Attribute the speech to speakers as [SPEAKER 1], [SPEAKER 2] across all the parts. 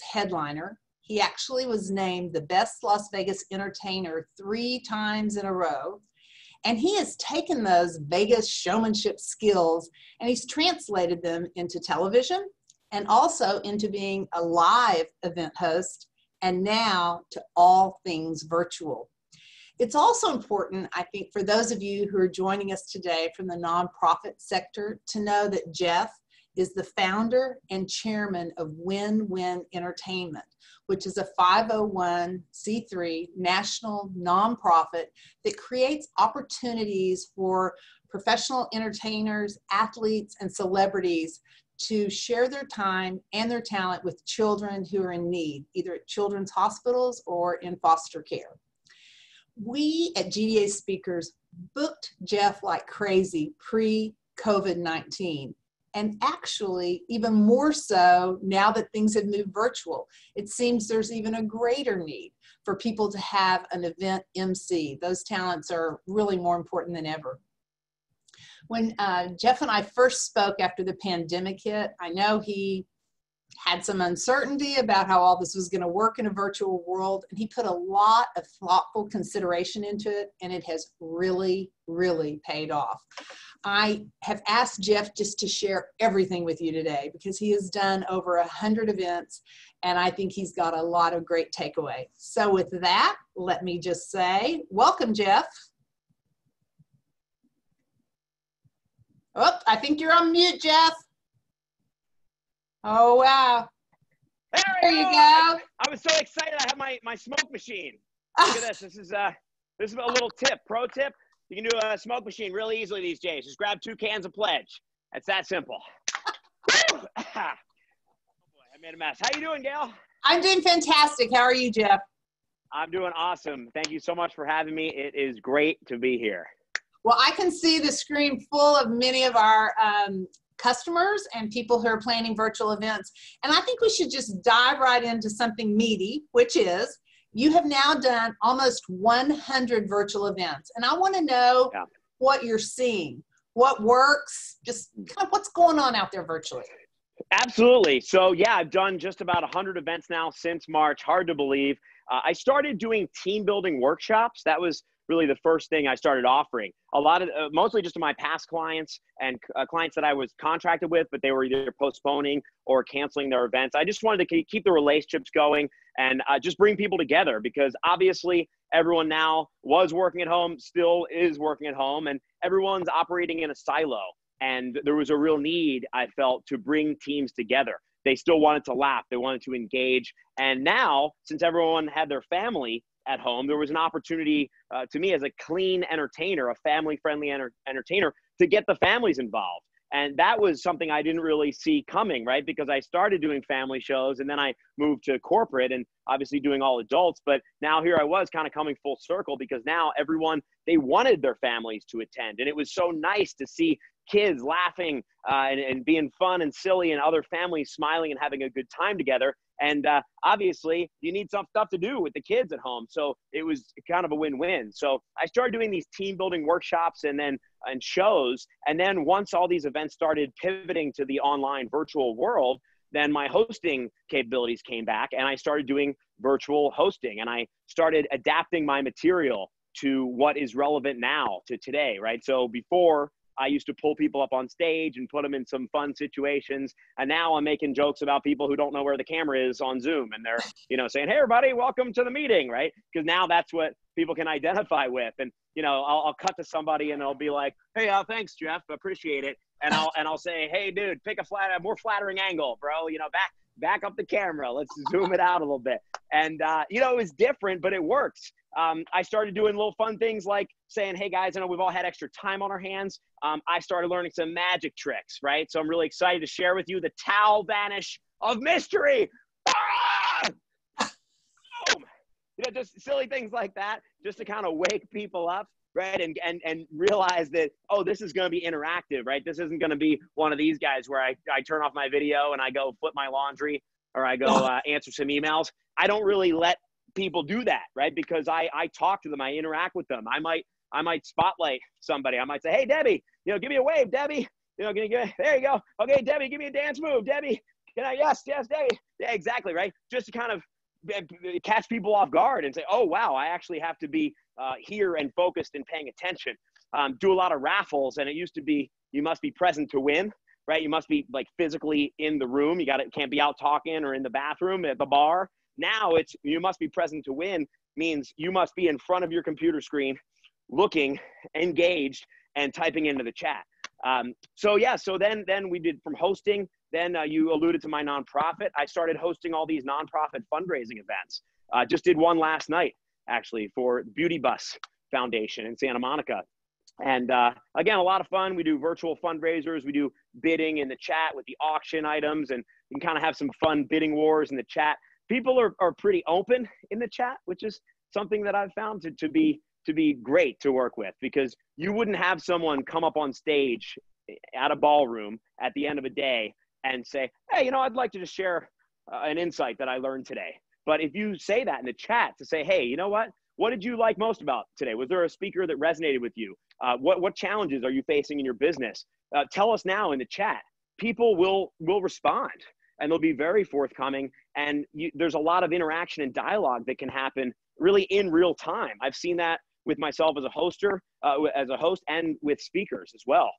[SPEAKER 1] headliner. He actually was named the best Las Vegas entertainer 3 times in a row. And he has taken those Vegas showmanship skills and he's translated them into television and also into being a live event host and now to all things virtual. It's also important, I think, for those of you who are joining us today from the nonprofit sector to know that Jeff is the founder and chairman of Win-Win Entertainment, which is a 501c3 national nonprofit that creates opportunities for professional entertainers, athletes, and celebrities to share their time and their talent with children who are in need, either at children's hospitals or in foster care. We at GDA Speakers booked Jeff like crazy pre-COVID-19. And actually, even more so now that things have moved virtual. It seems there's even a greater need for people to have an event MC. Those talents are really more important than ever. When Jeff and I first spoke after the pandemic hit, I know he had some uncertainty about how all this was going to work in a virtual world, and he put a lot of thoughtful consideration into it, and it has really, really paid off. I have asked Jeff just to share everything with you today because he has done over 100 events, and I think he's got a lot of great takeaway. So with that, let me just say, welcome, Jeff. Oh, I think you're on mute, Jeff. Oh, wow. There you go.
[SPEAKER 2] I was so excited. I have my smoke machine. Look at this. This is a little tip, pro tip. You can do a smoke machine really easily these days. Just grab 2 cans of Pledge. It's that simple. Oh boy, I made a mess. How you doing, Gail?
[SPEAKER 1] I'm doing fantastic. How are you, Jeff?
[SPEAKER 2] I'm doing awesome. Thank you so much for having me. It is great to be here.
[SPEAKER 1] Well, I can see the screen full of many of our customers and people who are planning virtual events. And I think we should just dive right into something meaty, which is you have now done almost 100 virtual events. And I want to know what you're seeing, what works, just kind of what's going on out there virtually.
[SPEAKER 2] Absolutely. So yeah, I've done just about 100 events now since March. Hard to believe. I started doing team building workshops. That was really the first thing I started offering. A lot of, mostly just to my past clients and clients that I was contracted with, but they were either postponing or canceling their events. I just wanted to keep the relationships going and just bring people together because obviously everyone now was working at home, still is working at home, and everyone's operating in a silo. And there was a real need, I felt, to bring teams together. They still wanted to laugh. They wanted to engage. And now, since everyone had their family at home, there was an opportunity to me as a clean entertainer, a family-friendly entertainer, to get the families involved. And that was something I didn't really see coming, right? Because I started doing family shows and then I moved to corporate and obviously doing all adults. But now here I was kind of coming full circle because now everyone, they wanted their families to attend. And it was so nice to see kids laughing and being fun and silly and other families smiling and having a good time together. And obviously you need some stuff to do with the kids at home. So it was kind of a win-win. So I started doing these team building workshops and shows. And then once all these events started pivoting to the online virtual world, then my hosting capabilities came back and I started doing virtual hosting and I started adapting my material to what is relevant now to today, right? So before I used to pull people up on stage and put them in some fun situations. And now I'm making jokes about people who don't know where the camera is on Zoom. And they're, saying, hey, everybody, welcome to the meeting, right? Because now that's what people can identify with. And, I'll cut to somebody and they'll be like, hey, thanks, Jeff. Appreciate it. And I'll say, hey, dude, pick a more flattering angle, bro. Back up the camera. Let's zoom it out a little bit. And, it was different, but it works. I started doing little fun things like saying, hey guys, I know we've all had extra time on our hands. I started learning some magic tricks, right? So I'm really excited to share with you the towel vanish of mystery. Ah! Boom! Just silly things like that, just to kind of wake people up, right? And realize that, oh, this is going to be interactive, right? This isn't going to be one of these guys where I turn off my video and I go flip my laundry or I go answer some emails. I don't really let people do that, right? Because I talk to them, I interact with them. I might spotlight somebody. I might say, hey, Debbie, give me a wave, Debbie. There you go. Okay, Debbie, give me a dance move. Debbie, yes, yeah, exactly, right? Just to kind of catch people off guard and say, oh, wow, I actually have to be here and focused and paying attention. Do a lot of raffles, and it used to be you must be present to win, right? You must be like physically in the room. Can't be out talking or in the bathroom at the bar. Now it's you must be present to win means you must be in front of your computer screen, looking, engaged, and typing into the chat. So then we did from hosting. Then you alluded to my nonprofit. I started hosting all these nonprofit fundraising events. Just did one last night, actually, for Beauty Bus Foundation in Santa Monica. And again, a lot of fun. We do virtual fundraisers. We do bidding in the chat with the auction items, and you can kind of have some fun bidding wars in the chat. People are pretty open in the chat, which is something that I've found to be great to work with, because you wouldn't have someone come up on stage at a ballroom at the end of a day and say, hey, I'd like to just share an insight that I learned today. But if you say that in the chat to say, hey, you know what did you like most about today? Was there a speaker that resonated with you? What challenges are you facing in your business? Tell us now in the chat. People will respond, and they'll be very forthcoming. And there's a lot of interaction and dialogue that can happen really in real time. I've seen that with myself as a host and with speakers as well.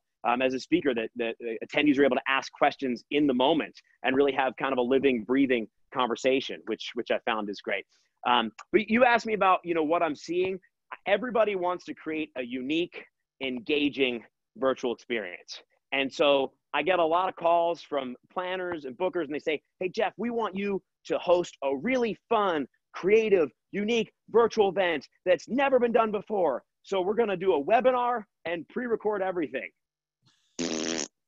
[SPEAKER 2] As a speaker, that attendees are able to ask questions in the moment and really have kind of a living, breathing conversation, which I found is great. But you asked me about, what I'm seeing. Everybody wants to create a unique, engaging virtual experience. And so I get a lot of calls from planners and bookers, and they say, hey, Jeff, we want you to host a really fun, creative, unique virtual event that's never been done before. So we're going to do a webinar and pre-record everything.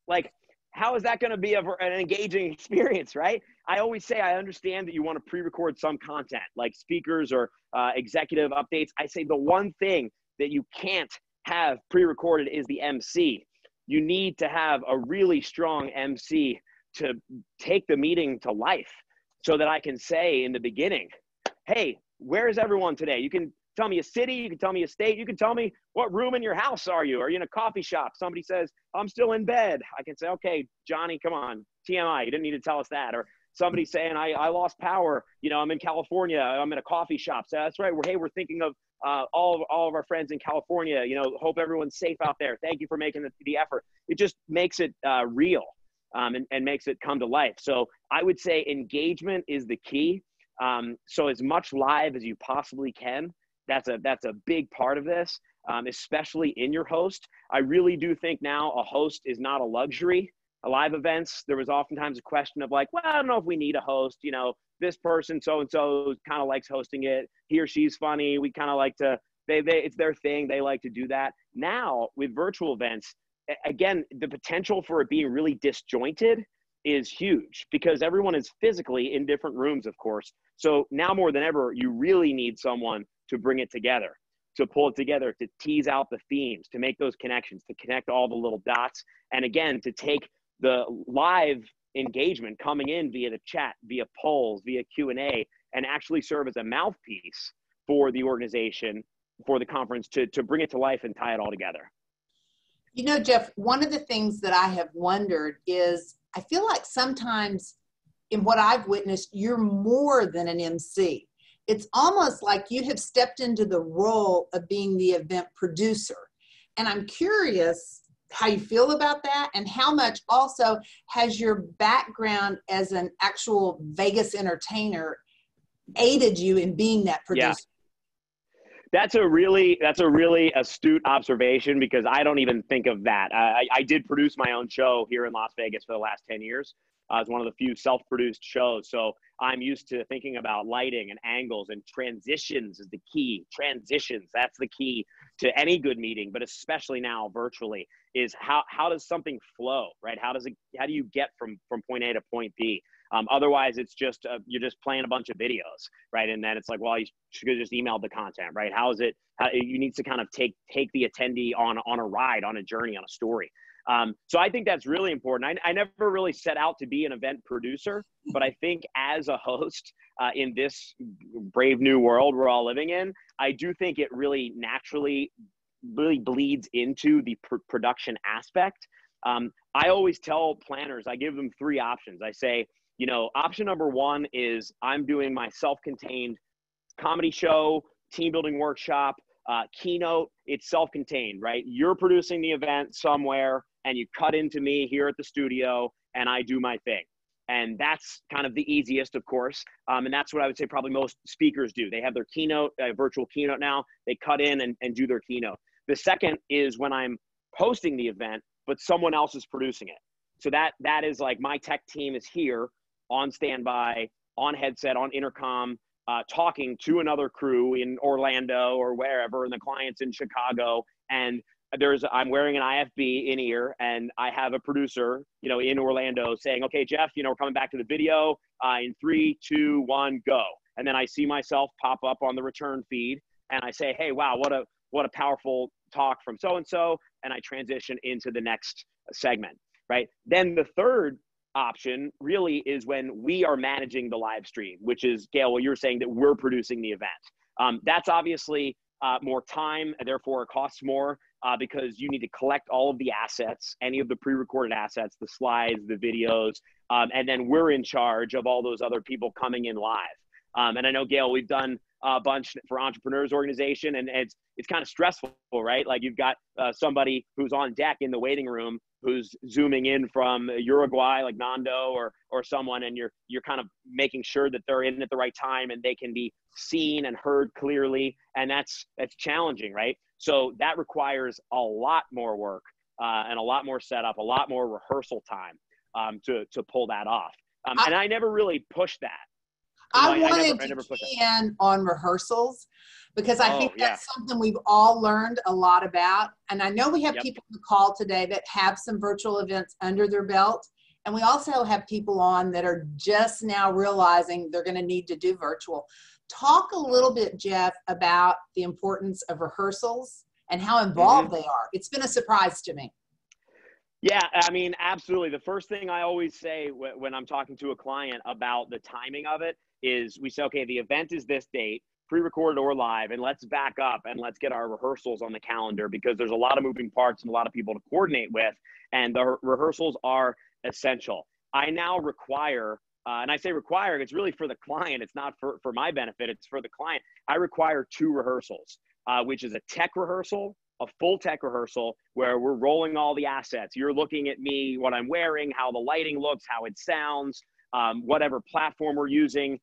[SPEAKER 2] Like, how is that going to be an engaging experience, right? I always say I understand that you want to pre-record some content like speakers or executive updates. I say the one thing that you can't have pre-recorded is the MC. You need to have a really strong MC to take the meeting to life, so that I can say in the beginning, hey, where is everyone today? You can tell me a city, you can tell me a state, you can tell me what room in your house are you? Are you in a coffee shop? Somebody says, I'm still in bed. I can say, okay, Johnny, come on, TMI, you didn't need to tell us that. Or somebody saying, I lost power, I'm in California, I'm in a coffee shop. So that's right, we're thinking of all of our friends in California, hope everyone's safe out there. Thank you for making the effort. It just makes it real and makes it come to life. So I would say engagement is the key. So as much live as you possibly can. That's a big part of this, especially in your host. I really do think now a host is not a luxury. Live events, there was oftentimes a question of like, well, I don't know if we need a host. This person so-and-so kind of likes hosting it. He or she's funny. We kind of like to, it's their thing. They like to do that. Now with virtual events, again, the potential for it being really disjointed is huge, because everyone is physically in different rooms, of course. So now more than ever, you really need someone to bring it together, to pull it together, to tease out the themes, to make those connections, to connect all the little dots. And again, to take the live engagement coming in via the chat, via polls, via Q&A, and actually serve as a mouthpiece for the organization, for the conference, to bring it to life and tie it all together.
[SPEAKER 1] Jeff, one of the things that I have wondered is, I feel like sometimes in what I've witnessed, you're more than an MC. It's almost like you have stepped into the role of being the event producer. And I'm curious how you feel about that, and how much also has your background as an actual Vegas entertainer aided you in being that producer?
[SPEAKER 2] Yeah. That's a really astute observation, because I don't even think of that. I did produce my own show here in Las Vegas for the last 10 years. It's one of the few self-produced shows. So I'm used to thinking about lighting and angles, and transitions is the key. Transitions, that's the key to any good meeting, but especially now virtually, is how does something flow, right? How do you get from point A to point B? Otherwise, it's just you're just playing a bunch of videos, right? And then it's like, well, you should have just emailed the content, right? You need to kind of take the attendee on a ride, on a journey, on a story. So I think that's really important. I never really set out to be an event producer, but I think as a host in this brave new world we're all living in, I do think it really naturally really bleeds into the production aspect. I always tell planners, I give them 3 options. I say, Option number one is I'm doing my self-contained comedy show, team building workshop, keynote. It's self-contained, right? You're producing the event somewhere and you cut into me here at the studio and I do my thing. And that's kind of the easiest, of course. And that's what I would say probably most speakers do. They have their keynote, virtual keynote now. They cut in and do their keynote. The second is when I'm hosting the event, but someone else is producing it. So that is like my tech team is here on standby, on headset, on intercom, talking to another crew in Orlando or wherever, and the client's in Chicago. And I'm wearing an IFB in ear, and I have a producer, in Orlando saying, okay, Jeff, we're coming back to the video in 3, 2, 1, go. And then I see myself pop up on the return feed and I say, hey, wow, what a powerful talk from so-and-so. And I transition into the next segment, right? Then the third option really is when we are managing the live stream, which is, Gail, what you're saying, that we're producing the event. That's obviously more time, and therefore it costs more because you need to collect all of the assets, any of the pre-recorded assets, the slides, the videos, and then we're in charge of all those other people coming in live. And I know, Gail, we've done a bunch for Entrepreneurs Organization, and it's kind of stressful, right? Like you've got somebody who's on deck in the waiting room who's zooming in from Uruguay, like Nando or someone, and you're kind of making sure that they're in at the right time and they can be seen and heard clearly, and that's challenging, right? So that requires a lot more work and a lot more setup, a lot more rehearsal time to pull that off. And I never really pushed that.
[SPEAKER 1] I wanted to key in on rehearsals because I think that's something we've all learned a lot about. And I know we have people on the call today that have some virtual events under their belt. And we also have people on that are just now realizing they're going to need to do virtual. Talk a little bit, Jeff, about the importance of rehearsals and how involved they are. It's been a surprise to me.
[SPEAKER 2] Yeah, I mean, absolutely. The first thing I always say when I'm talking to a client about the timing of it is we say, okay, the event is this date, pre-recorded or live, and let's back up and let's get our rehearsals on the calendar because there's a lot of moving parts and a lot of people to coordinate with, and the rehearsals are essential. I now require, and I say require, it's really for the client. It's not for my benefit. It's for the client. I require 2 rehearsals, which is a tech rehearsal, a full tech rehearsal where we're rolling all the assets. You're looking at me, what I'm wearing, how the lighting looks, how it sounds, whatever platform we're using.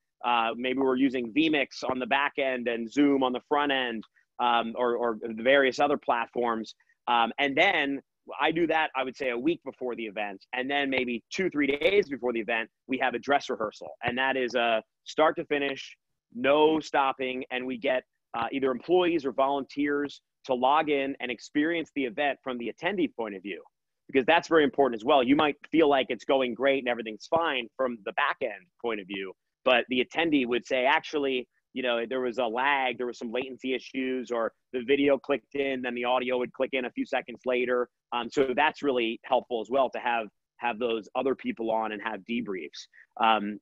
[SPEAKER 2] Maybe we're using vMix on the back end and Zoom on the front end, or the various other platforms. And then I do that, I would say, a week before the event. And then maybe 2-3 days before the event, we have a dress rehearsal. And that is a start to finish, no stopping. And we get either employees or volunteers to log in and experience the event from the attendee point of view, because that's very important as well. You might feel like it's going great and everything's fine from the back end point of view, but the attendee would say, actually, there was a lag, there was some latency issues, or the video clicked in, then the audio would click in a few seconds later. So that's really helpful as well to have those other people on and have debriefs. I'm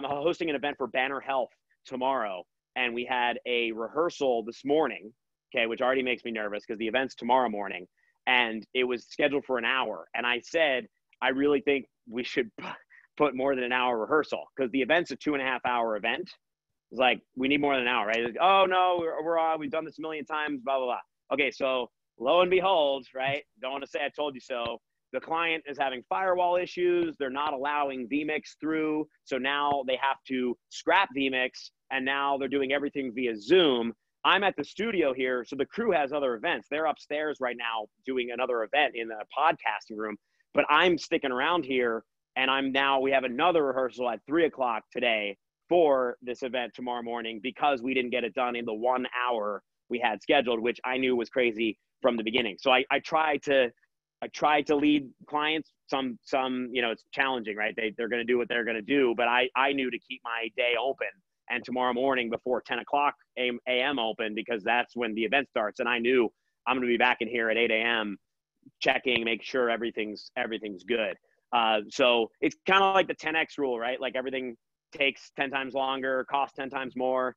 [SPEAKER 2] hosting an event for Banner Health tomorrow, and we had a rehearsal this morning, okay, which already makes me nervous because the event's tomorrow morning, and it was scheduled for an hour. And I said, I really think we should put more than an hour rehearsal because the event's a 2.5-hour event. It's like, we need more than an hour, right? Like, oh no, we've done this a million times, blah, blah, blah. Okay, so lo and behold, right? Don't want to say I told you so. The client is having firewall issues. They're not allowing vMix through. So now they have to scrap vMix, and now they're doing everything via Zoom. I'm at the studio here, so the crew has other events. They're upstairs right now doing another event in the podcasting room, but I'm sticking around here, and we have another rehearsal at 3:00 today for this event tomorrow morning because we didn't get it done in the 1 hour we had scheduled, which I knew was crazy from the beginning. So I try to lead clients. Some it's challenging, right? They're going to do what they're going to do, but I knew to keep my day open. And tomorrow morning before 10:00 a.m. open, because that's when the event starts. And I knew I'm going to be back in here at 8 a.m. checking, make sure everything's good. So it's kind of like the 10X rule, right? Like everything takes 10 times longer, costs 10 times more.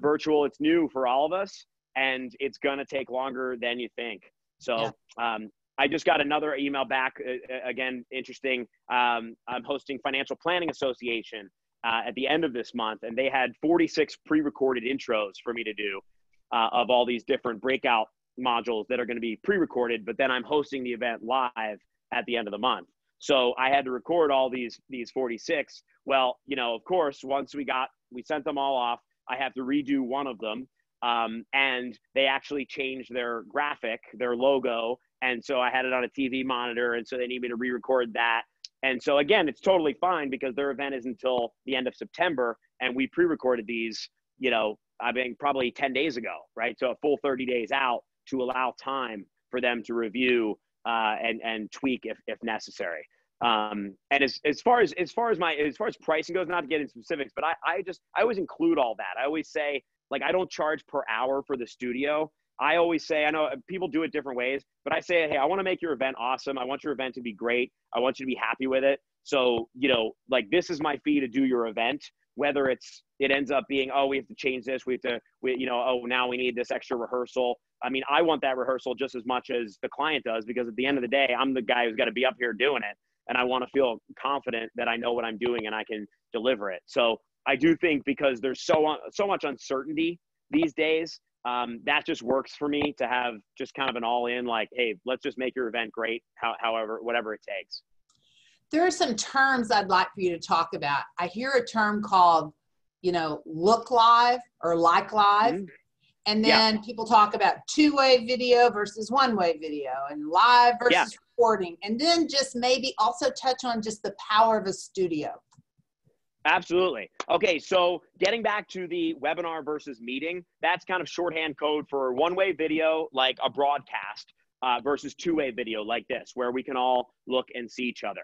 [SPEAKER 2] Virtual, it's new for all of us, and it's going to take longer than you think. So I just got another email back, again, interesting. I'm hosting Financial Planning Association at the end of this month, and they had 46 pre-recorded intros for me to do of all these different breakout modules that are going to be pre-recorded, but then I'm hosting the event live at the end of the month. So I had to record all these 46. Well, you know, of course, once we sent them all off, I have to redo one of them. And they actually changed their graphic, their logo. And so I had it on a TV monitor. And so they need me to re-record that. And so again, it's totally fine because their event is until the end of September. And we pre-recorded these, you know, I mean, probably 10 days ago, right? So a full 30 days out to allow time for them to review and tweak if necessary. And as far as pricing goes, not to get into specifics, but I always include all that. I always say, like, I don't charge per hour for the studio. I always say, I know people do it different ways, but I say, hey, I want to make your event awesome. I want your event to be great. I want you to be happy with it. So, you know, like, this is my fee to do your event, whether it ends up being, oh, we have to change this. Oh, now we need this extra rehearsal. I mean, I want that rehearsal just as much as the client does, because at the end of the day, I'm the guy who's got to be up here doing it. And I want to feel confident that I know what I'm doing and I can deliver it. So I do think, because there's so much uncertainty these days, that just works for me to have just kind of an all in, like, hey, let's just make your event great, whatever it takes.
[SPEAKER 1] There are some terms I'd like for you to talk about. I hear a term called, you know, look live or like live. Mm-hmm. And then people talk about two-way video versus one-way video, and live versus recording. And then just maybe also touch on just the power of a studio.
[SPEAKER 2] Absolutely. Okay, so getting back to the webinar versus meeting, that's kind of shorthand code for one-way video, like a broadcast, versus two-way video like this, where we can all look and see each other.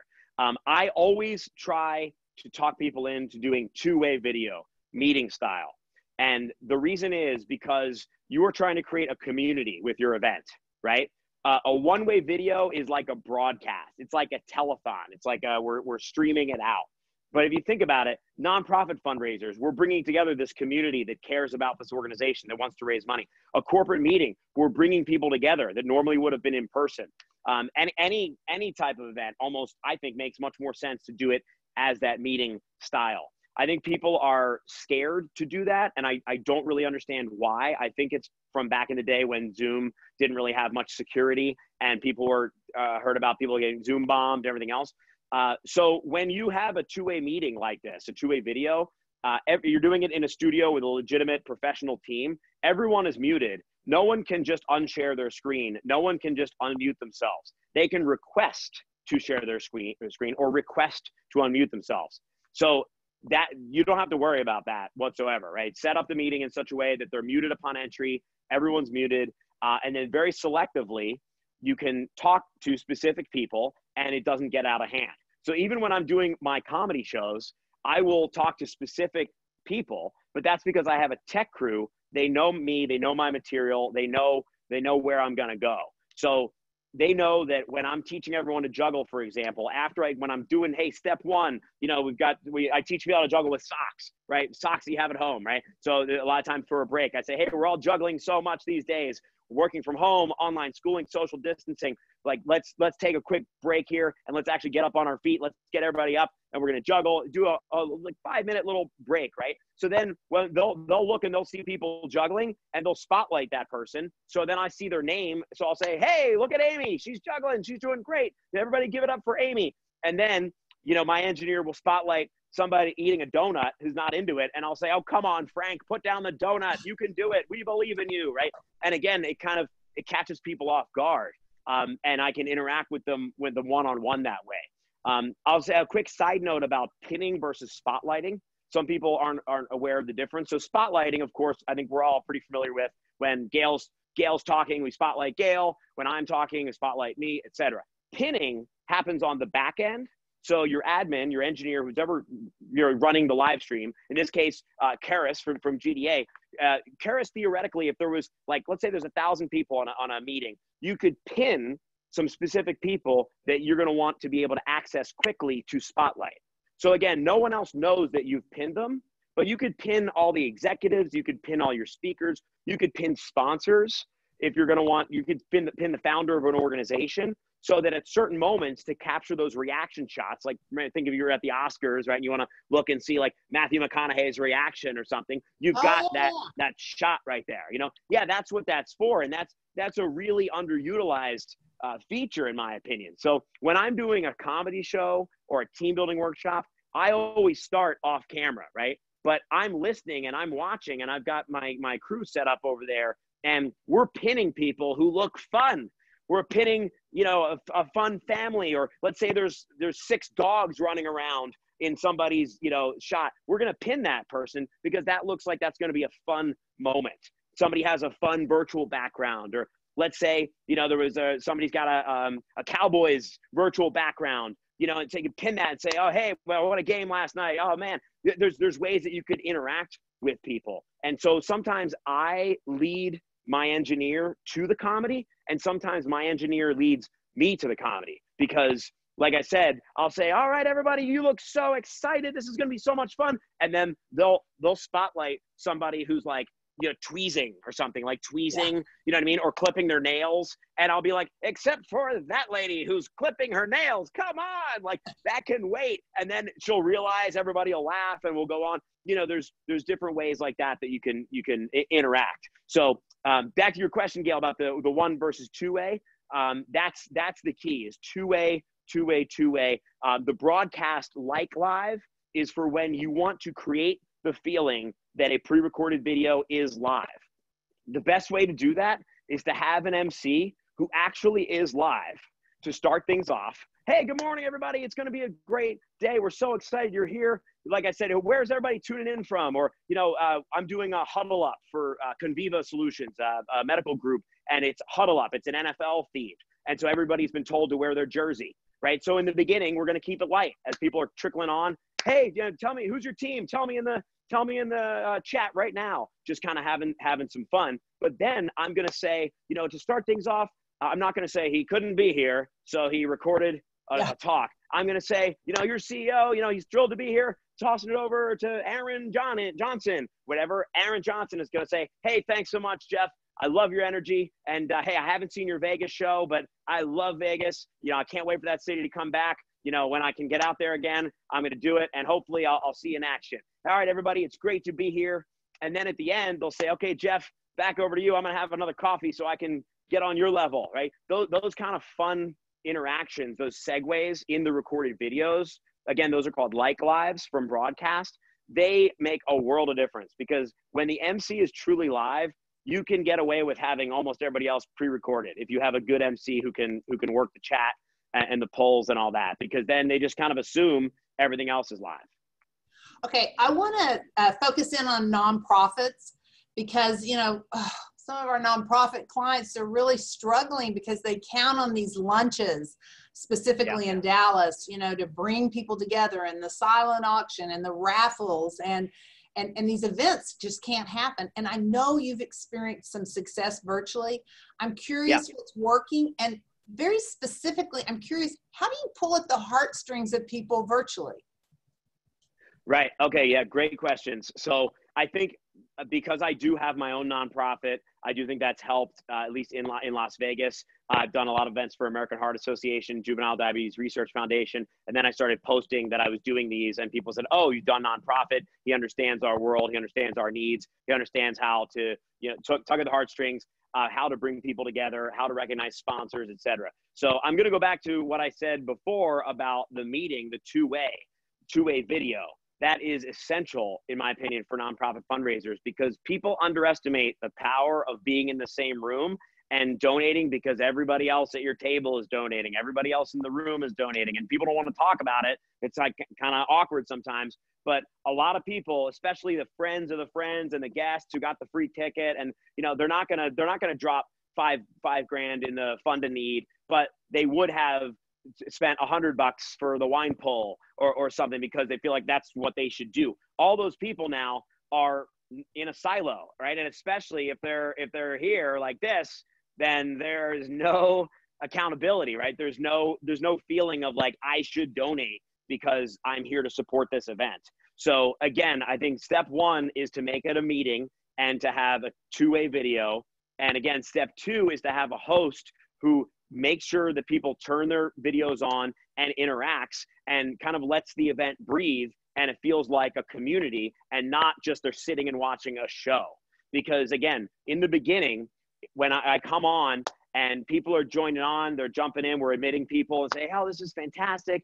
[SPEAKER 2] I always try to talk people into doing two-way video, meeting style. And the reason is because you are trying to create a community with your event, right? A one-way video is like a broadcast. It's like a telethon. It's like we're streaming it out. But if you think about it, nonprofit fundraisers, we're bringing together this community that cares about this organization, that wants to raise money. A corporate meeting, we're bringing people together that normally would have been in person. And any type of event, almost, I think, makes much more sense to do it as that meeting style. I think people are scared to do that, and I don't really understand why. I think it's from back in the day when Zoom didn't really have much security, and people were heard about people getting Zoom bombed and everything else. So when you have a two-way meeting like this, a two-way video, you're doing it in a studio with a legitimate professional team. Everyone is muted. No one can just unshare their screen. No one can just unmute themselves. They can request to share their screen or request to unmute themselves. So that you don't have to worry about that whatsoever, right? Set up the meeting in such a way that they're muted upon entry. Everyone's muted. And then very selectively, you can talk to specific people and it doesn't get out of hand. So even when I'm doing my comedy shows, I will talk to specific people, but that's because I have a tech crew. They know me, they know my material, they know where I'm gonna go. So they know that when I'm teaching everyone to juggle, for example, when I'm doing, hey, step one, I teach people how to juggle with socks, right? Socks that you have at home, right? So a lot of times for a break, I say, hey, we're all juggling so much these days, working from home, online schooling, social distancing. Like, let's take a quick break here and let's actually get up on our feet. Let's get everybody up and we're going to juggle, do a 5-minute little break, right? So then when they'll look and they'll see people juggling and they'll spotlight that person. So then I see their name. So I'll say, hey, look at Amy. She's juggling. She's doing great. Everybody give it up for Amy. And then, my engineer will spotlight somebody eating a donut who's not into it. And I'll say, oh, come on, Frank, put down the donut. You can do it. We believe in you, right? And again, it catches people off guard. And I can interact with them one-on-one that way. I'll say a quick side note about pinning versus spotlighting. Some people aren't aware of the difference. So spotlighting, of course, I think we're all pretty familiar with. When Gail's talking, we spotlight Gail. When I'm talking, we spotlight me, etc. Pinning happens on the back end. So your admin, your engineer, who's ever running the live stream, in this case, Karis from GDA, Karis, theoretically, if there was, let's say there's 1,000 people on a meeting, you could pin some specific people that you're going to want to be able to access quickly to spotlight. So again, no one else knows that you've pinned them, but you could pin all the executives, you could pin all your speakers, you could pin sponsors. if you're going to want, you could pin the founder of an organization so that at certain moments to capture those reaction shots, like think if you're at the Oscars, right? And you want to look and see like Matthew McConaughey's reaction or something. You've got
[SPEAKER 1] Oh,
[SPEAKER 2] that shot right there, you know? Yeah, that's what that's for. And that's a really underutilized feature in my opinion. So when I'm doing a comedy show or a team building workshop, I always start off camera, right? But I'm listening and I'm watching and I've got my crew set up over there and we're pinning people who look fun. We're pinning, you know, a fun family, or let's say there's 6 dogs running around in somebody's, you know, shot. We're going to pin that person because that looks like that's going to be a fun moment. Somebody has a fun virtual background, or let's say, you know, there was somebody's got a Cowboys virtual background, you know, and so you can pin that and say, oh, hey, well, what a game last night. Oh man, there's ways that you could interact with people. And so sometimes I lead my engineer to the comedy, and sometimes my engineer leads me to the comedy because, like I said, I'll say, all right, everybody, you look so excited. This is going to be so much fun. And then they'll spotlight somebody who's like, you know, tweezing or something, like tweezing,
[SPEAKER 1] yeah.
[SPEAKER 2] you know what I mean? Or clipping their nails. And I'll be like, except for that lady who's clipping her nails, come on, like that can wait. And then she'll realize, everybody will laugh and we'll go on. You know, there's different ways like that you can interact. So back to your question, Gail, about the one versus two-way. That's the key, is two-way. The broadcast like live is for when you want to create the feeling that a pre-recorded video is live. The best way to do that is to have an MC who actually is live to start things off. Hey, good morning, everybody. It's going to be a great day. We're so excited you're here. Like I said, where's everybody tuning in from? Or, you know, I'm doing a huddle up for Conviva Solutions, a medical group, and it's huddle up. It's an NFL themed. And so everybody's been told to wear their jersey, right? So in the beginning, we're going to keep it light as people are trickling on. Hey, you know, tell me, who's your team? Tell me in the chat right now. Just kind of having some fun. But then I'm going to say, you know, to start things off, I'm not going to say he couldn't be here, so he recorded a talk. I'm going to say, you know, your CEO, you know, he's thrilled to be here. Tossing it over to Aaron Johnson, whatever. Aaron Johnson is going to say, hey, thanks so much, Jeff. I love your energy. And hey, I haven't seen your Vegas show, but I love Vegas. You know, I can't wait for that city to come back. You know, when I can get out there again, I'm going to do it. And hopefully I'll see you in action. All right, everybody, it's great to be here. And then at the end, they'll say, okay, Jeff, back over to you. I'm going to have another coffee so I can get on your level, right? Those kind of fun interactions, those segues in the recorded videos, again, those are called like lives from broadcast. They make a world of difference because when the MC is truly live, you can get away with having almost everybody else pre-recorded if you have a good MC who can work the chat and the polls and all that, because then they just kind of assume everything else is live.
[SPEAKER 1] Okay, I want to focus in on nonprofits because, you know, some of our nonprofit clients are really struggling because they count on these lunches, specifically in Dallas, you know, to bring people together, and the silent auction and the raffles and these events just can't happen. And I know you've experienced some success virtually. I'm curious what's working, and very specifically, I'm curious, how do you pull at the heartstrings of people virtually?
[SPEAKER 2] Right. Okay. Yeah. Great questions. So I think because I do have my own nonprofit, I do think that's helped, at least in Las Vegas. I've done a lot of events for American Heart Association, Juvenile Diabetes Research Foundation. And then I started posting that I was doing these, and people said, oh, you've done nonprofit. He understands our world. He understands our needs. He understands how to, you know, tug at the heartstrings, how to bring people together, how to recognize sponsors, et cetera. So I'm going to go back to what I said before about the meeting, the two-way video. That is essential, in my opinion, for nonprofit fundraisers, because people underestimate the power of being in the same room and donating, because everybody else at your table is donating. Everybody else in the room is donating, and people don't want to talk about it. It's like kind of awkward sometimes, but a lot of people, especially the friends of the friends and the guests who got the free ticket, and, you know, they're not going to drop five grand in the fund a need, but they would have spent $100 for the wine pull or something, because they feel like that's what they should do. All those people now are in a silo, right? And especially if they're here like this, then there's no accountability, right? There's no feeling of like, I should donate because I'm here to support this event. So again, I think step one is to make it a meeting and to have a two-way video. And again, step 2 is to have a host who makes sure that people turn their videos on and interacts and kind of lets the event breathe, and it feels like a community and not just they're sitting and watching a show. Because again, in the beginning, when I come on and people are joining on, they're jumping in, we're admitting people and say, oh, this is fantastic.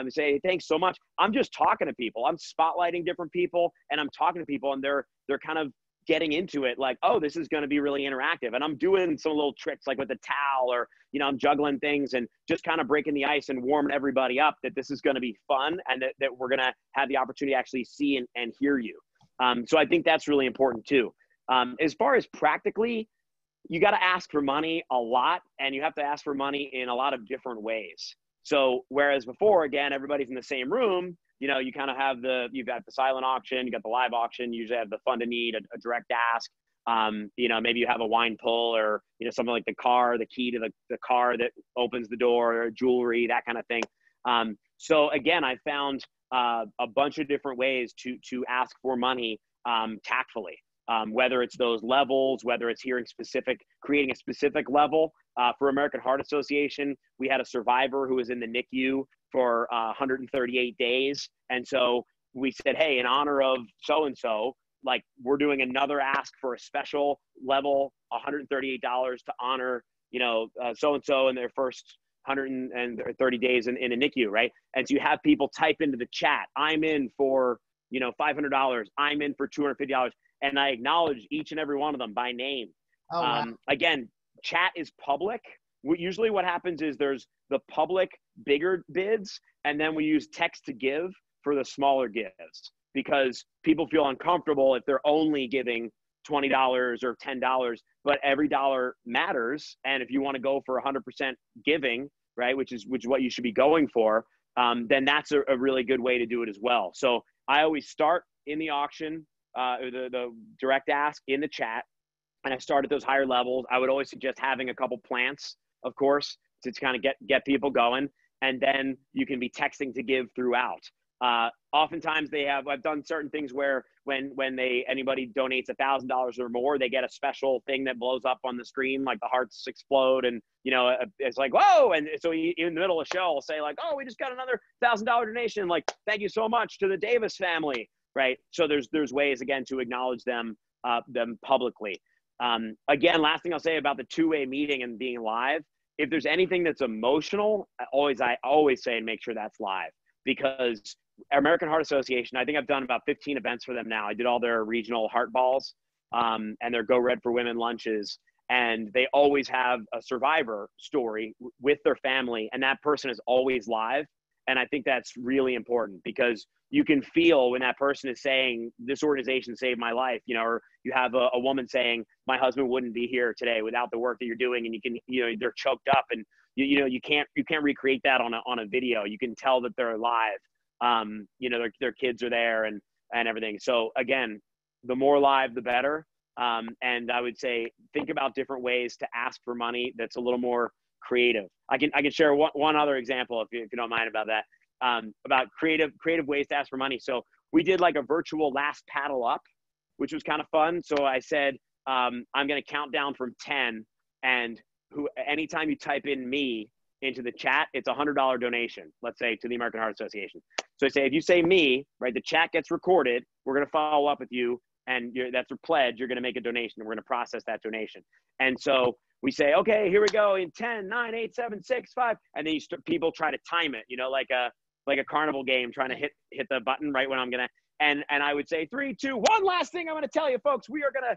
[SPEAKER 2] Say, thanks so much. I'm just talking to people. I'm spotlighting different people and I'm talking to people, and they're kind of getting into it like, oh, this is going to be really interactive. And I'm doing some little tricks like with the towel, or, I'm juggling things and just kind of breaking the ice and warming everybody up that this is going to be fun, and that we're going to have the opportunity to actually see and hear you. So I think that's really important too. As far as practically, you got to ask for money a lot, and you have to ask for money in a lot of different ways. So whereas before, again, everybody's in the same room, you kind of have you've got the silent auction, you got the live auction, you usually have the fund to need, a direct ask. Maybe you have a wine pull, or, something like the key to the car that opens the door, or jewelry, that kind of thing. So again, I found a bunch of different ways to ask for money tactfully. Whether it's those levels, whether it's creating a specific level. For American Heart Association, we had a survivor who was in the NICU for 138 days. And so we said, hey, in honor of so-and-so, like, we're doing another ask for a special level, $138 to honor, so-and-so in their first 130 days in a NICU, right? And so you have people type into the chat, I'm in for, $500, I'm in for $250. And I acknowledge each and every one of them by name.
[SPEAKER 1] Oh, wow.
[SPEAKER 2] Again, chat is public. Usually what happens is there's the public bigger bids, and then we use text to give for the smaller gives, because people feel uncomfortable if they're only giving $20 or $10, but every dollar matters. And if you want to go for 100% giving, right, which is what you should be going for, then that's a really good way to do it as well. So I always start in the auction, the direct ask in the chat, and I start at those higher levels. I would always suggest having a couple plants, of course, to kind of get people going, and then you can be texting to give throughout. Oftentimes I've done certain things where when anybody donates $1,000 or more, they get a special thing that blows up on the screen, like the hearts explode, and it's like, whoa. And so in the middle of the show, I'll say like, oh, we just got another $1,000 donation, like, thank you so much to the Davis family. Right. So there's ways, again, to acknowledge them publicly. Again, last thing I'll say about the two-way meeting and being live, if there's anything that's emotional, I always say and make sure that's live, because American Heart Association, I think I've done about 15 events for them now. I did all their regional heart balls and their Go Red for Women lunches. And they always have a survivor story with their family, and that person is always live. And I think that's really important, because you can feel when that person is saying, this organization saved my life, or you have a woman saying, my husband wouldn't be here today without the work that you're doing. And you can, they're choked up, and you can't recreate that on a video. You can tell that they're alive. Their kids are there and everything. So again, the more live, the better. And I would say, think about different ways to ask for money that's a little more creative. I can share one other example if you don't mind about that, about creative ways to ask for money. So we did like a virtual last paddle up, which was kind of fun. So I said, I'm going to count down from 10, and anytime you type in me into the chat, it's a $100 donation, let's say, to the American Heart Association. So I say, if you say me, right, the chat gets recorded, we're going to follow up with you, and that's a pledge, you're going to make a donation, and we're going to process that donation. And so we say, okay, here we go, in 10, 9, 8, 7, 6, 5, and then people try to time it, like a carnival game, trying to hit the button right when I'm going to, and I would say 3, 2, 1. Last thing I'm going to tell you, folks, we are going to,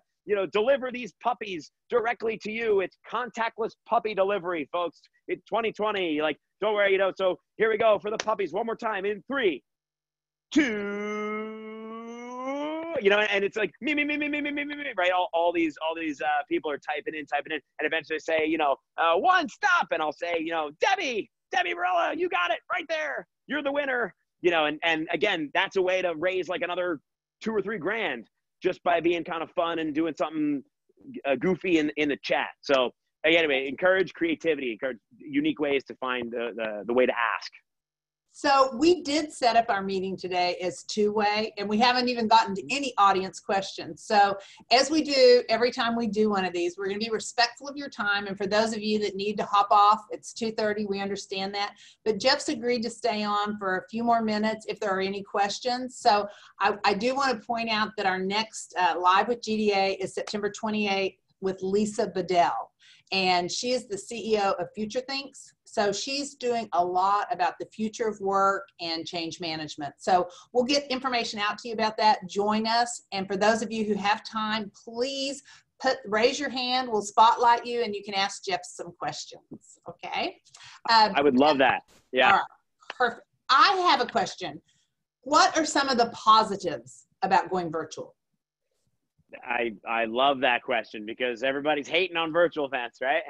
[SPEAKER 2] deliver these puppies directly to you. It's contactless puppy delivery, folks. It's 2020. Like, don't worry, so here we go for the puppies one more time in 3, 2, and it's like me, right? All these people are typing in, and eventually say, 1, stop, and I'll say, Debbie Barella, you got it right there. You're the winner. And again, that's a way to raise like another $2 or $3 grand just by being kind of fun and doing something goofy in the chat. So anyway, encourage creativity, encourage unique ways to find the way to ask.
[SPEAKER 1] So we did set up our meeting today as two-way, and we haven't even gotten to any audience questions. So as we do every time we do one of these, we're going to be respectful of your time. And for those of you that need to hop off, it's 2:30. We understand that. But Jeff's agreed to stay on for a few more minutes if there are any questions. So I do want to point out that our next Live with GDA is September 28th with Lisa Bedell. And she is the CEO of Future Thinks. So she's doing a lot about the future of work and change management. So we'll get information out to you about that. Join us. And for those of you who have time, please raise your hand. We'll spotlight you and you can ask Jeff some questions. Okay.
[SPEAKER 2] I would love that. Yeah.
[SPEAKER 1] All right. Perfect. I have a question. What are some of the positives about going virtual?
[SPEAKER 2] I love that question because everybody's hating on virtual events, right?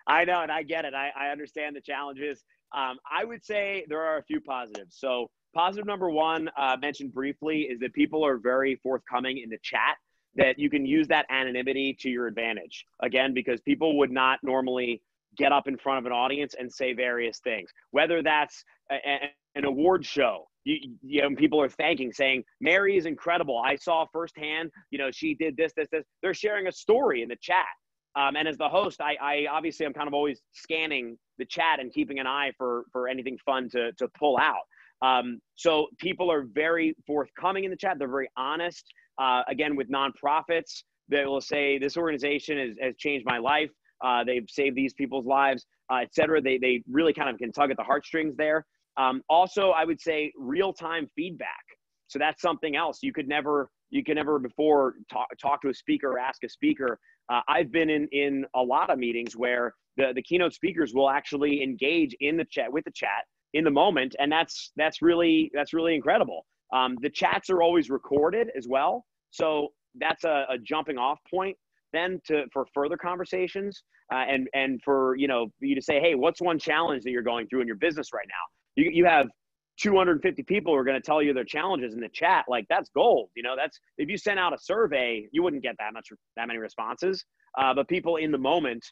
[SPEAKER 2] I know, and I get it. I understand the challenges. I would say there are a few positives. So positive number one, mentioned briefly, is that people are very forthcoming in the chat, that you can use that anonymity to your advantage. Again, because people would not normally get up in front of an audience and say various things, whether that's an award show. You know, people are saying, Mary is incredible. I saw firsthand, you know, she did this. They're sharing a story in the chat. And as the host, I obviously I'm kind of always scanning the chat and keeping an eye for anything fun to pull out. So people are very forthcoming in the chat. They're very honest. Again, with nonprofits, they will say, this organization has changed my life. They've saved these people's lives, et cetera. They really kind of can tug at the heartstrings there. Also, I would say real-time feedback. So that's something else. You could never before talk to a speaker or ask a speaker. I've been in a lot of meetings where the keynote speakers will actually engage in the chat with the chat in the moment. And that's really incredible. The chats are always recorded as well. So that's a jumping off point then for further conversations and for, you know, you to say, hey, what's one challenge that you're going through in your business right now? You have 250 people who are going to tell you their challenges in the chat. Like, that's gold. You know, that's, if you sent out a survey, you wouldn't get that many responses. But people in the moment,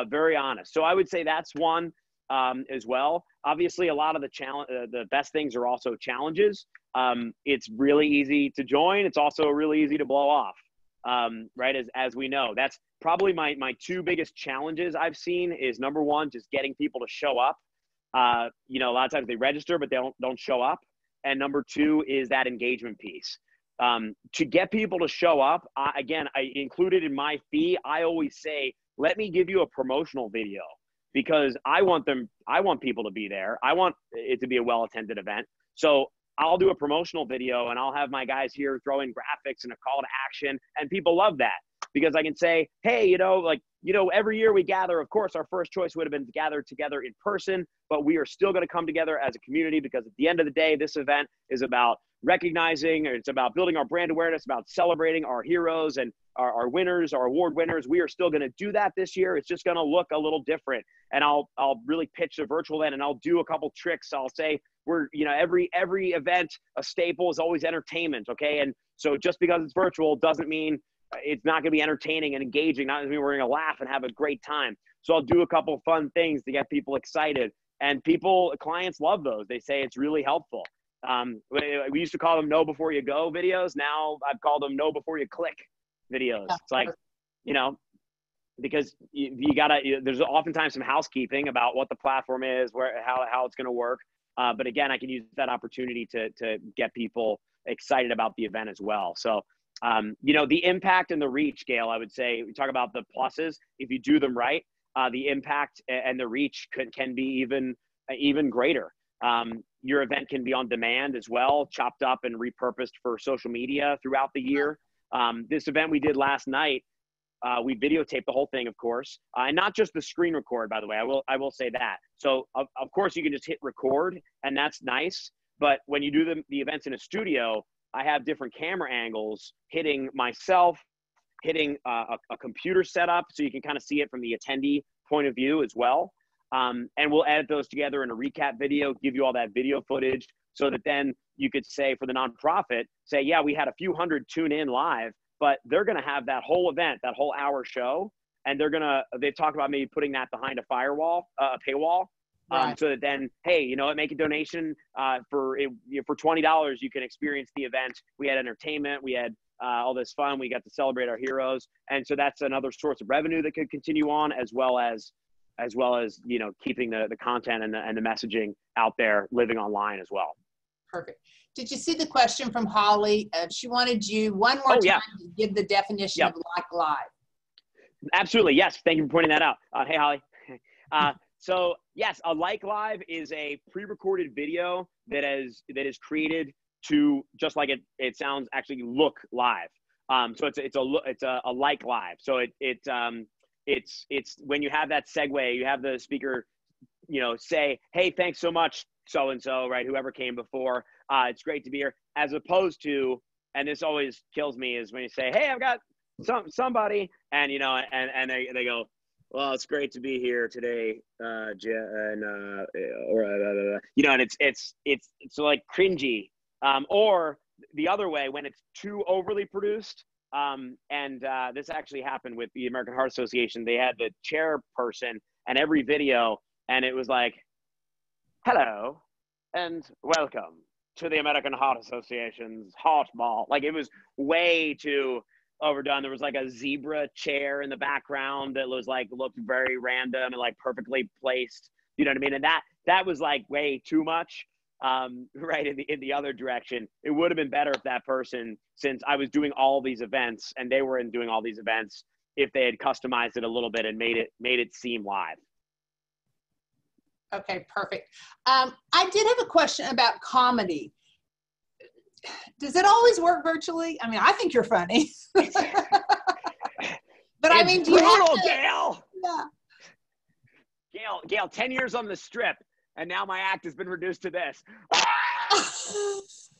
[SPEAKER 2] very honest. So I would say that's one as well. Obviously, a lot of the best things are also challenges. It's really easy to join. It's also really easy to blow off. Right. As we know, that's probably my two biggest challenges I've seen is, number one, just getting people to show up. You know, a lot of times they register, but they don't show up. And number two is that engagement piece. To get people to show up, again, I included in my fee, I always say, let me give you a promotional video because I want people to be there. I want it to be a well-attended event. So I'll do a promotional video and I'll have my guys here throw in graphics and a call to action. And people love that because I can say, hey, you know, every year we gather, of course, our first choice would have been to gather together in person, but we are still going to come together as a community because at the end of the day, this event is about recognizing, it's about building our brand awareness, about celebrating our heroes and our winners, our award winners. We are still going to do that this year. It's just going to look a little different. And I'll really pitch a virtual event and I'll do a couple tricks. I'll say, every event, a staple is always entertainment. Okay. And so just because it's virtual doesn't mean it's not going to be entertaining and engaging. Not mean we're going to laugh and have a great time. So I'll do a couple fun things to get people excited, and clients love those. They say it's really helpful. We used to call them "know before you go" videos. Now I've called them "know before you click" videos. It's like, you know, because you gotta. There's oftentimes some housekeeping about what the platform is, how it's going to work. But again, I can use that opportunity to get people excited about the event as well. So. You know, the impact and the reach, Gail, I would say, we talk about the pluses. If you do them right, the impact and the reach can be even greater. Your event can be on demand as well, chopped up and repurposed for social media throughout the year. This event we did last night, we videotaped the whole thing, of course, and not just the screen record, by the way. I will say that. So, of course, you can just hit record, and that's nice. But when you do the events in a studio, I have different camera angles hitting myself, hitting a computer setup, so you can kind of see it from the attendee point of view as well. And we'll edit those together in a recap video, give you all that video footage so that then you could say for the nonprofit, say, yeah, we had a few hundred tune in live, but they're going to have that whole event, that whole hour show. And they've talked about maybe putting that behind a paywall.
[SPEAKER 1] Right.
[SPEAKER 2] So that then, hey, you know what, make a donation for $20. You can experience the event. We had entertainment. We had all this fun. We got to celebrate our heroes. And so that's another source of revenue that could continue on, as well as, you know, keeping the content and the messaging out there, living online as well.
[SPEAKER 1] Perfect. Did you see the question from Holly? She wanted you one more time to give the definition of like live.
[SPEAKER 2] Absolutely. Yes. Thank you for pointing that out. Hey, Holly. So yes, a like live is a pre-recorded video that is created to, just like it sounds, actually look live. So it's a like live. So it's when you have that segue, you have the speaker, you know, say, hey, thanks so much, so-and-so, right? Whoever came before, it's great to be here, as opposed to, and this always kills me, is when you say, hey, I've got somebody, and, you know, and they go, well, it's great to be here today, you know, and it's like cringy, or the other way, when it's too overly produced. This actually happened with the American Heart Association. They had the chairperson and every video, and it was like, hello and welcome to the American Heart Association's Heart Ball. Like, it was way too overdone. There was like a zebra chair in the background that was like, looked very random and like perfectly placed, you know what I mean? And that was like way too much, right, in the other direction. It would have been better if that person, since I was doing all these events and they were doing all these events, if they had customized it a little bit and made it seem live.
[SPEAKER 1] Okay, perfect. I did have a question about comedy. Does it always work virtually? I mean, I think you're funny. But I mean, do you have to,
[SPEAKER 2] Gail?
[SPEAKER 1] Yeah.
[SPEAKER 2] Gail, 10 years on the strip, and now my act has been reduced to this. Years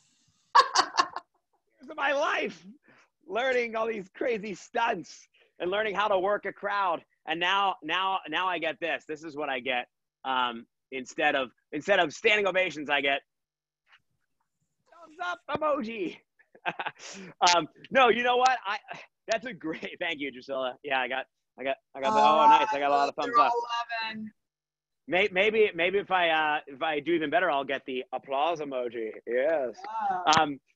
[SPEAKER 2] of my life, learning all these crazy stunts and learning how to work a crowd. And now I get this. This is what I get. Instead of standing ovations, I get thumbs up emoji. No, you know what? That's a great, thank you, Drusilla. Yeah, I got oh, nice. I got a lot of thumbs up. 11. Maybe if I do even better, I'll get the applause emoji. Yes.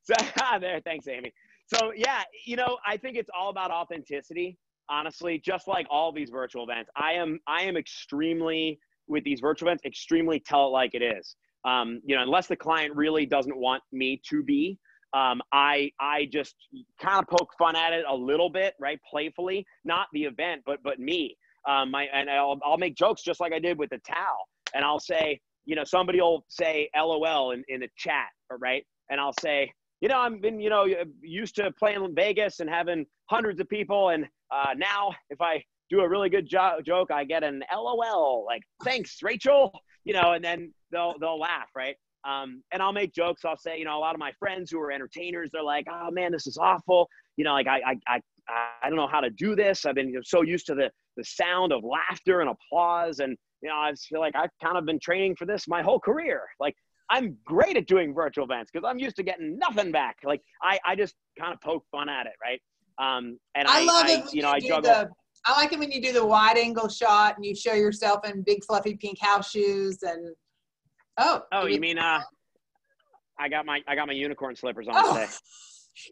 [SPEAKER 2] So there, thanks, Amy. So yeah, you know, I think it's all about authenticity, honestly, just like all these virtual events. I am extremely, with these virtual events, extremely tell it like it is. You know, unless the client really doesn't want me to be, I just kind of poke fun at it a little bit, right? Playfully, not the event, but me. And I'll make jokes just like I did with the towel. And I'll say, you know, somebody will say LOL in the chat, right? And I'll say, you know, I've been, you know, used to playing in Vegas and having hundreds of people. And now if I do a really good joke, I get an LOL, like, thanks, Rachel, you know, and then they'll laugh, right? And I'll make jokes. I'll say, you know, a lot of my friends who are entertainers, they're like, oh man, this is awful. You know, like I don't know how to do this. I've been, you know, so used to the sound of laughter and applause. And, you know, I just feel like I've kind of been training for this my whole career. Like, I'm great at doing virtual events because I'm used to getting nothing back. Like, I just kind of poke fun at it, right? And I love it. You know, I juggle.
[SPEAKER 1] I like it when you do the wide angle shot and you show yourself in big fluffy pink house shoes and
[SPEAKER 2] you mean I got my unicorn slippers on today.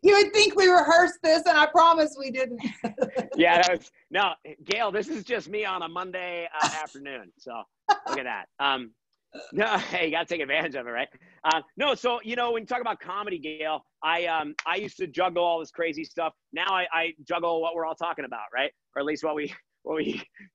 [SPEAKER 1] You would think we rehearsed this, and I promise we didn't.
[SPEAKER 2] Yeah, no, Gail, this is just me on a Monday afternoon. So look at that. No, hey, you got to take advantage of it, right? No, so, you know, when you talk about comedy, Gail, I used to juggle all this crazy stuff. Now I juggle what we're all talking about, right? Or at least what we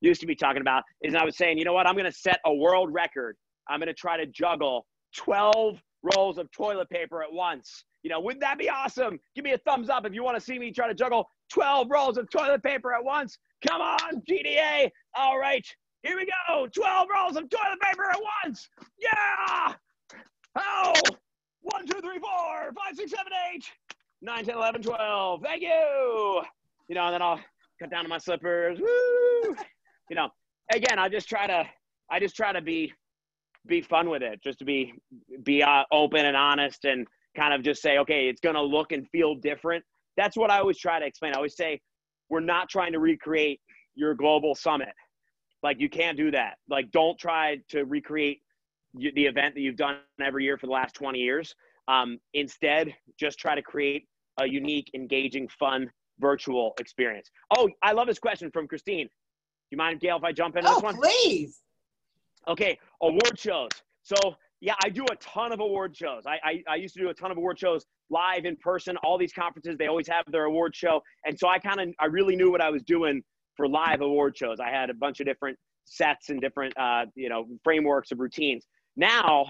[SPEAKER 2] used to be talking about. Is I was saying, you know what? I'm going to set a world record. I'm going to try to juggle 12 rolls of toilet paper at once. You know, wouldn't that be awesome? Give me a thumbs up if you want to see me try to juggle 12 rolls of toilet paper at once. Come on, GDA. All right. Here we go. 12 rolls of toilet paper at once. Yeah. Oh, 1, 2, 3, 4, 5, 6, 7, 8, 9, 10, 11, 12. Thank you. You know, and then I'll cut down to my slippers. Woo. You know, again, I just try to be fun with it, just to be open and honest and kind of just say, okay, it's going to look and feel different. That's what I always try to explain. I always say, we're not trying to recreate your global summit. Like, you can't do that. Like, don't try to recreate the event that you've done every year for the last 20 years. Instead, just try to create a unique, engaging, fun virtual experience. Oh, I love this question from Christine. Do you mind, Gail, if I jump into this one?
[SPEAKER 1] Please.
[SPEAKER 2] Okay, award shows. So yeah, I do a ton of award shows. I used to do a ton of award shows live in person. All these conferences, they always have their award show. And so I really knew what I was doing for live award shows. I had a bunch of different sets and different, frameworks of routines. Now,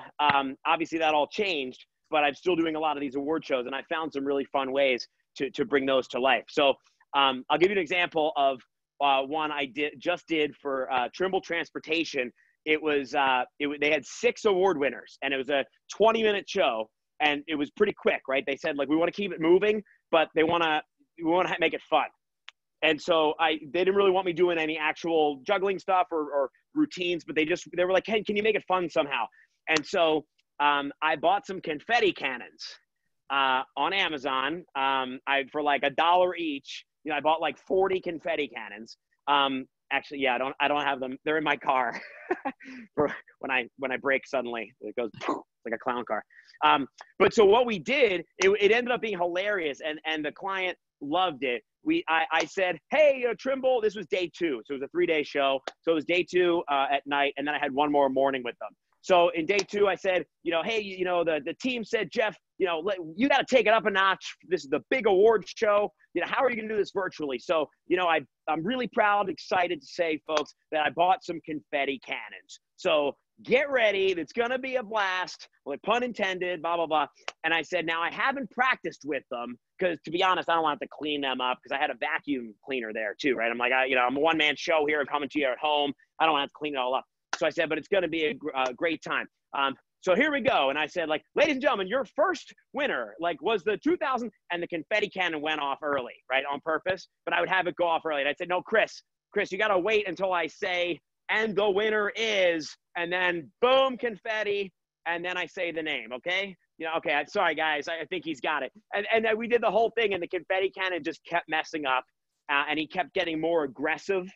[SPEAKER 2] obviously that all changed, but I'm still doing a lot of these award shows, and I found some really fun ways to bring those to life. So I'll give you an example of one I just did for Trimble Transportation. They had 6 award winners, and it was a 20-minute show, and it was pretty quick, right? They said, like, we want to keep it moving, but we want to make it fun. And so they didn't really want me doing any actual juggling stuff or routines, but they were like, hey, can you make it fun somehow? And so I bought some confetti cannons on Amazon. For like $1 each. I bought like 40 confetti cannons. Actually, yeah, I don't have them. They're in my car for when I brake suddenly. It goes like a clown car. But so what we did, it ended up being hilarious, and the client loved it. I said, hey, Trimble, this was day 2. So it was a 3-day show. So it was day 2 at night, and then I had one more morning with them. So in day 2, I said, hey, the team said, Jeff, you got to take it up a notch. This is the big award show. How are you going to do this virtually? So, I'm really proud, excited to say, folks, that I bought some confetti cannons. So get ready. It's going to be a blast. Like, pun intended, blah, blah, blah. And I said, now I haven't practiced with them because, to be honest, I don't want to clean them up because I had a vacuum cleaner there too, right? I'm like, I'm a one-man show here. I'm coming to you at home. I don't want to have to clean it all up. So I said, but it's going to be a great time. So here we go. And I said, like, ladies and gentlemen, your first winner, was the 2000, and the confetti cannon went off early, right, on purpose. But I would have it go off early. And I said, no, Chris, you got to wait until I say, and the winner is, and then boom, confetti, and then I say the name, okay? Okay, sorry, guys. I think he's got it. And we did the whole thing, and the confetti cannon just kept messing up, and he kept getting more aggressive,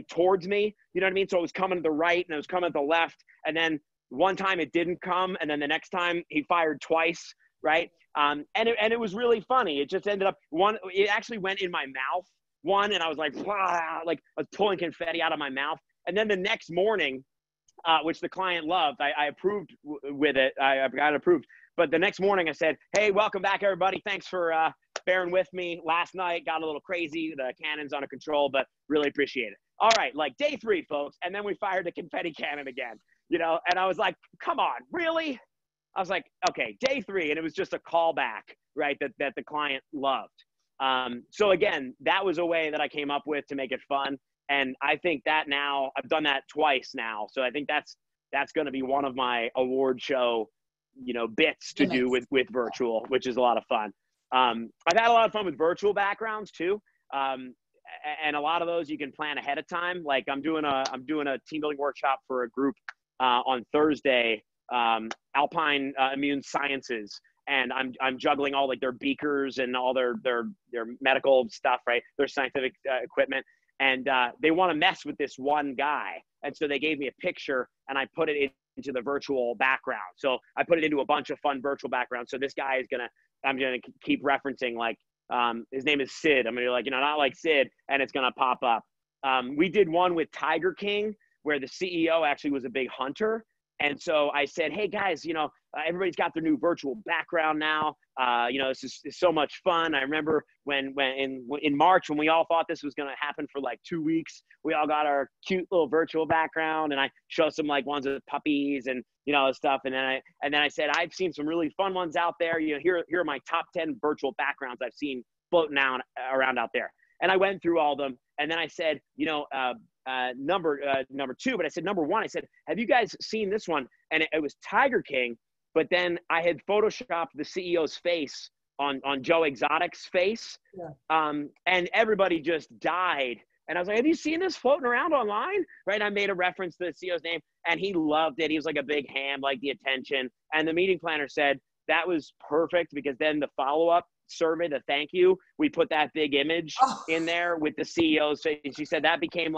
[SPEAKER 2] towards me, you know what I mean? So it was coming to the right and it was coming to the left. And then one time it didn't come. And then the next time he fired twice. Right. And it was really funny. It just ended up it actually went in my mouth and I was like I was pulling confetti out of my mouth. And then the next morning, which the client loved, I approved with it. I got it approved. But the next morning I said, hey, welcome back, everybody. Thanks for bearing with me. Last night got a little crazy. The cannon's under control, but really appreciate it. All right, day 3, folks. And then we fired the confetti cannon again, and I was like, come on, really? I was like, okay, day 3. And it was just a callback, right, that the client loved. So again, that was a way that I came up with to make it fun. And I think that now I've done that twice now. So I think that's going to be one of my award show, bits to do with virtual, which is a lot of fun. I've had a lot of fun with virtual backgrounds too. And a lot of those you can plan ahead of time. Like I'm doing a team building workshop for a group on Thursday, Alpine Immune Sciences, and I'm juggling all their beakers and all their medical stuff, right? Their scientific equipment, and they want to mess with this one guy, and so they gave me a picture, and I put it into the virtual background. So I put it into a bunch of fun virtual backgrounds. So this guy I'm gonna keep referencing his name is Sid. I'm gonna be not like Sid, and it's gonna pop up. We did one with Tiger King where the CEO actually was a big hunter. And so I said, hey guys, everybody's got their new virtual background now. This is so much fun. I remember when in March, when we all thought this was going to happen for 2 weeks, we all got our cute little virtual background, and I showed some ones with puppies and, stuff. And then I said, I've seen some really fun ones out there. Here are my top 10 virtual backgrounds I've seen floating around out there. And I went through all of them. And then I said, number 2, but I said, number 1, I said, have you guys seen this one? And it was Tiger King, but then I had photoshopped the CEO's face on Joe Exotic's face. Yeah. And everybody just died. And I was like, have you seen this floating around online? Right. I made a reference to the CEO's name, and he loved it. He was like a big ham, the attention. And the meeting planner said that was perfect, because then the follow-up survey, the thank you, we put that big image in there with the CEO's face. And she said that became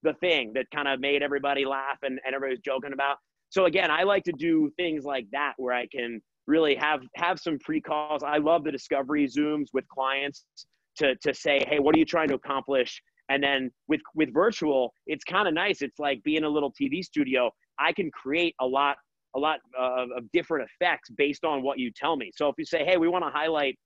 [SPEAKER 2] the thing that kind of made everybody laugh and everybody was joking about. So again, I like to do things like that where I can really have some pre-calls. I love the discovery Zooms with clients to say, hey, what are you trying to accomplish? And then with virtual, it's kind of nice. It's like being a little TV studio. I can create a lot of different effects based on what you tell me. So if you say, hey, we want to highlight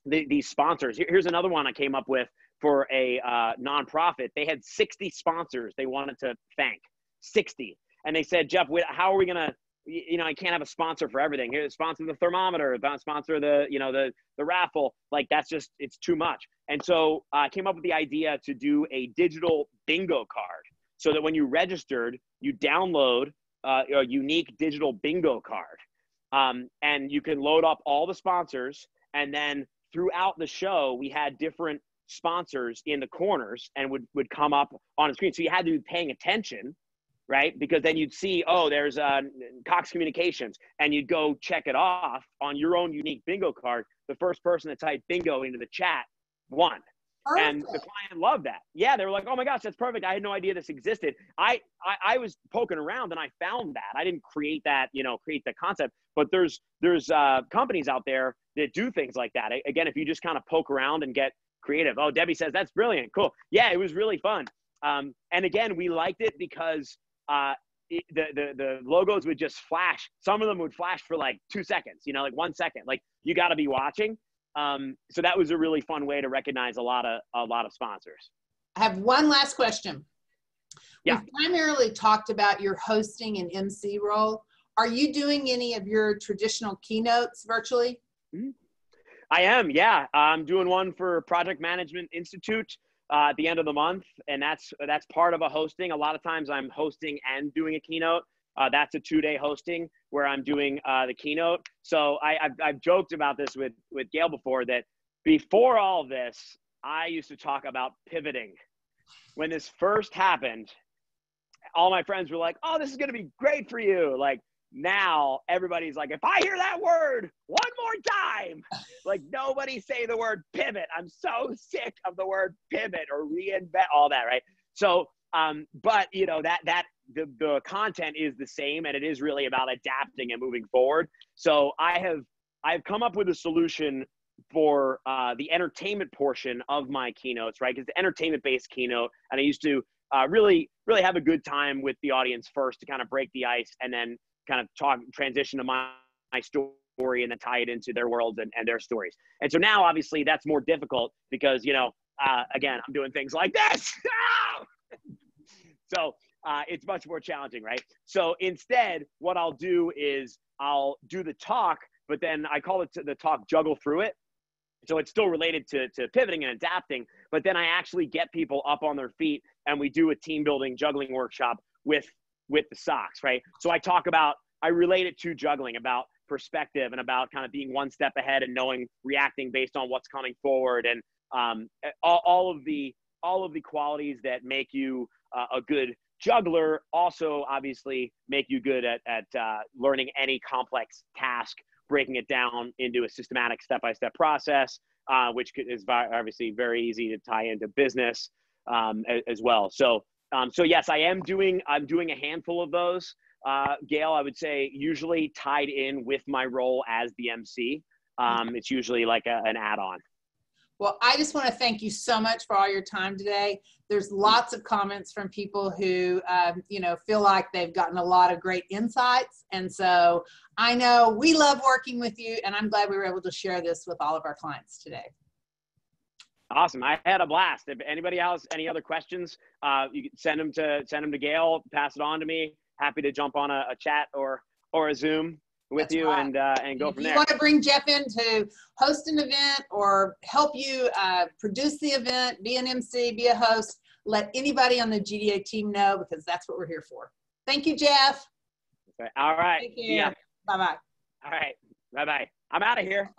[SPEAKER 2] these sponsors. Here's another one I came up with for a nonprofit. They had 60 sponsors they wanted to thank, 60. And they said, Jeff, how are we going to, I can't have a sponsor for everything. Here, sponsor the thermometer, sponsor the raffle. Like it's too much. And so I came up with the idea to do a digital bingo card so that when you registered, you download a unique digital bingo card. And you can load up all the sponsors. And then throughout the show, we had different sponsors in the corners and would come up on the screen. So you had to be paying attention, right? Because then you'd see, oh, there's Cox Communications, and you'd go check it off on your own unique bingo card. The first person that typed bingo into the chat won. Perfect. And the client loved that. Yeah, they were like, oh my gosh, that's perfect. I had no idea this existed. I was poking around and I found that. I didn't create that, create the concept, but there's companies out there that do things like that. Again, if you just kind of poke around and get creative. Oh, Debbie says that's brilliant. Cool. Yeah, it was really fun. And again, we liked it because the logos would just flash. Some of them would flash for like 2 seconds, like 1 second. Like you got to be watching. So that was a really fun way to recognize a lot of sponsors.
[SPEAKER 1] I have one last question.
[SPEAKER 2] Yeah.
[SPEAKER 1] We've primarily talked about your hosting and MC role. Are you doing any of your traditional keynotes virtually?
[SPEAKER 2] Mm-hmm. I am, yeah. I'm doing one for Project Management Institute at the end of the month, and that's part of a hosting. A lot of times I'm hosting and doing a keynote. That's a 2-day hosting where I'm doing the keynote. So I've joked about this with Gail before, that before all of this, I used to talk about pivoting. When this first happened, all my friends were like, oh, this is going to be great for you. Like now everybody's like, if I hear that word one more time, like nobody say the word pivot. I'm so sick of the word pivot or reinvent, all that, right? So, but the content is the same, and it is really about adapting and moving forward. So I've come up with a solution for the entertainment portion of my keynotes, right? Because the entertainment-based keynote, and I used to really have a good time with the audience first to kind of break the ice, and then kind of transition to my story and then tie it into their worlds and their stories. And so now, obviously, that's more difficult because, again, I'm doing things like this. So it's much more challenging, right? So instead, what I'll do is I'll do the talk, but then I call it the talk juggle through it. So it's still related to pivoting and adapting, but then I actually get people up on their feet and we do a team building juggling workshop with the socks, right? So I relate it to juggling, about perspective and about kind of being one step ahead and reacting based on what's coming forward, and all of the qualities that make you a good juggler also obviously make you good at learning any complex task, breaking it down into a systematic step-by-step process, which is obviously very easy to tie into business as well. So yes, I'm doing a handful of those. Gail, I would say usually tied in with my role as the MC. It's usually like an add-on.
[SPEAKER 1] Well, I just want to thank you so much for all your time today. There's lots of comments from people who, feel like they've gotten a lot of great insights. And so I know we love working with you, and I'm glad we were able to share this with all of our clients today.
[SPEAKER 2] Awesome. I had a blast. If anybody has any other questions, you can send them to Gail, pass it on to me. Happy to jump on a chat or a Zoom with That's you right. and go from there. If you want
[SPEAKER 1] to bring Jeff in to host an event or help you produce the event, be an MC, be a host, let anybody on the GDA team know, because that's what we're here for. Thank you, Jeff.
[SPEAKER 2] Okay. All right.
[SPEAKER 1] Yeah. Bye-bye.
[SPEAKER 2] All right. Bye-bye. I'm out of here.